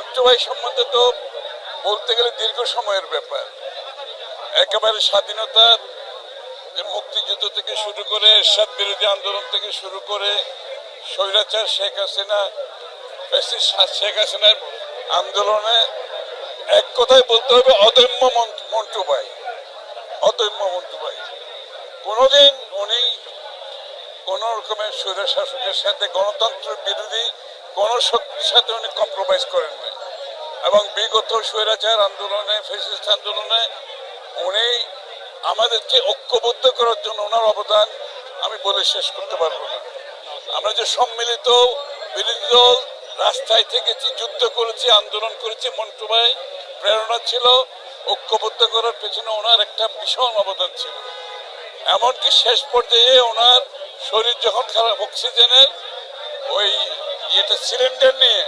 মন্টু ভাই সম্বন্ধে তো বলতে গেলে দীর্ঘ সময়ের ব্যাপার। একেবারে স্বাধীনতার যে মুক্তিযুদ্ধ থেকে শুরু করে এরশাদ বিরোধী আন্দোলন থেকে শুরু করে স্বৈরাচার শেখ হাসিনা শেখ হাসিনার আন্দোলনে এক কথায় বলতে হবে অদম্য মন্টু ভাই, অদম্য মন্টু ভাই। কোনোদিন উনি কোন রকমের স্বৈর শাসকের সাথে গণতন্ত্রের বিরোধী কোন শক্তির সাথে উনি কম্প্রোমাইজ করেন নাই এবং বিগত স্বৈরাচার আন্দোলনে ফ্যাসিস্ট আন্দোলনে উনি আমাদেরকে ঐক্যবদ্ধ করার জন্য ওনার অবদান আমি বলে শেষ করতে পারবো না। আমরা যে সম্মিলিত বিরোধী দল রাস্তায় থেকেছি, যুদ্ধ করেছি, আন্দোলন করেছি, মন্টু ভাই প্রেরণা ছিল, ঐক্যবদ্ধ করার পেছনে ওনার একটা ভীষণ অবদান ছিল। এমনকি শেষ পর্যায়ে ওনার শরীর যখন খারাপ, অক্সিজেনের ওই সিলিন্ডার নিয়ে,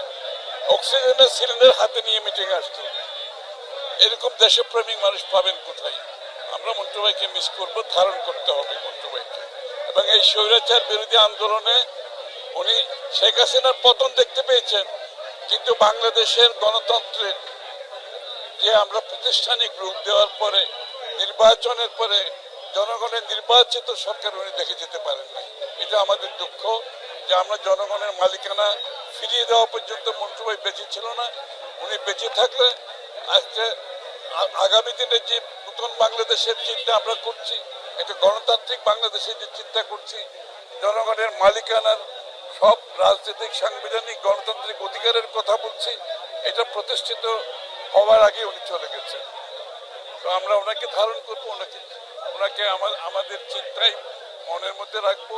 অক্সিজেনের সিলিন্ডার হাতে নিয়ে মিটিং আসতো। এরকম দেশপ্রেমিক মানুষ পাবেন কোথায়? আমরা মন্টু ভাইকে মিস করবো, ধারণ করতে হবে মন্টু ভাইকে। এবং এই স্বৈরাচার বিরোধী আন্দোলনে উনি শেখ হাসিনার পতন দেখতে পেয়েছেন, কিন্তু বাংলাদেশের গণতন্ত্রের যে আমরা প্রাতিষ্ঠানিক রূপ দেওয়ার পরে, নির্বাচনের পরে জনগণের নির্বাচিত সরকার উনি দেখে যেতে পারেন নাই। এটা আমাদের দুঃখ যে আমরা জনগণের মালিকানা ফিরিয়ে দেওয়া পর্যন্ত মন্টু ভাই বেঁচে ছিল না। উনি বেঁচে থাকলে আজকে আগামী দিনে যে নতুন বাংলাদেশের চিন্তা আমরা করছি, একটা গণতান্ত্রিক বাংলাদেশের যে চিন্তা করছি, জনগণের মালিকানার সব রাজনৈতিক, সাংবিধানিক, গণতান্ত্রিক অধিকারের কথা বলছি, এটা প্রতিষ্ঠিত হওয়ার আগে উনি চলে গেছেন। তো আমরা ওনাকে ধারণ করবো, ওনাকে আমাদের চিন্তায় মনের মধ্যে রাখবো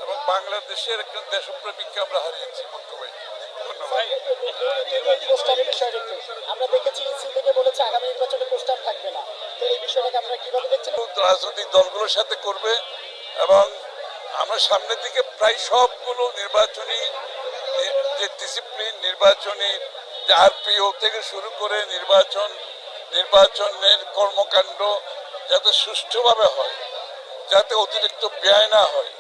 এবং বাংলাদেশের একজন দেশপ্রেমিককে আমরা হারিয়েছি মন্টু ভাই। আমরা দেখেছি ইসি থেকে বলেছে আগামী নির্বাচনে প্রস্তাব থাকবে না, তো এই বিষয়টাকে আপনারা কিভাবে দেখছেন? রাজনৈতিক দলগুলোর সাথে করবে এবং আমরা সামনের দিকে প্রায় সবগুলো নির্বাচনী যে ডিসিপ্লিন, নির্বাচনী যে আরপিও থেকে শুরু করে নির্বাচনের কর্মকাণ্ড যাতে সুষ্ঠুভাবে হয়, যাতে অতিরিক্ত ব্যয় না হয়,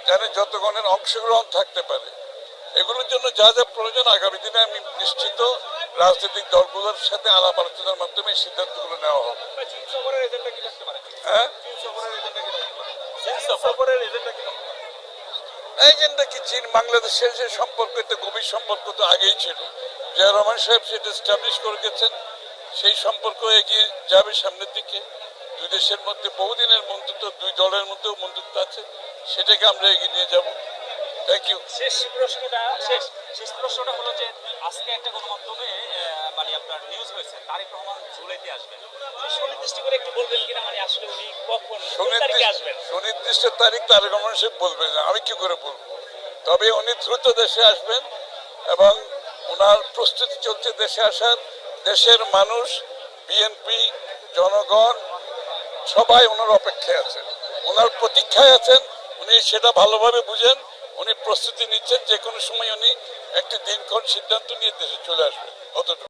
যাতে যতক্ষণের অংশগ্রহণ থাকতে পারে, এগুলোর জন্য যা যা প্রয়োজন আগামী দিনে আমি নিশ্চিত রাজনৈতিক দলগুলোর সাথে আলাপ আলোচনার মাধ্যমে এই সিদ্ধান্তগুলো নেওয়া হবে। হ্যাঁ, এজেন্ডা কি? চীন বাংলাদেশের যে সম্পর্ক, একটা গভীর সম্পর্ক তো আগেই ছিল। জিয়া রহমান সাহেব সেটা এস্টাবলিশ করে গেছেন, সেই সম্পর্ক এগিয়ে যাবে সামনের দিকে। দুই দেশের মধ্যে বহুদিনের বন্ধুত্ব, দুই দলের মধ্যেও বন্ধুত্ব আছে, সেটাকে আমরা এগিয়ে নিয়ে যাব। Thank you. শেষ প্রশ্নটা হলো যে আজকে একটা গণমাধ্যমে মানে আপনার নিউজ হয়েছে তারেক রহমান জুলাইতে আসবেন, সুনির্দিষ্ট করে একটু বলবেন কিনা, মানে আসলে উনি কখন, কোন তারিখে আসবেন? সুনির্দিষ্ট তারিখ তারেক রহমান সাহেব বলবেন না, আমি কি করে বলবো? তবে উনি দ্রুত দেশে আসবেন এবং ওনার প্রস্তুতি চলছে দেশে আসার। দেশের মানুষ, বিএনপি, জনগণ সবাই ওনার অপেক্ষায় আছেন, ওনার প্রতীক্ষায় আছেন। উনি সেটা ভালোভাবে বুঝেন, উনি প্রস্তুতি নিচ্ছেন, যে কোনো সময় উনি একটি দিনক্ষণ সিদ্ধান্ত নিয়ে দেশে চলে আসবেন। অতটুকু।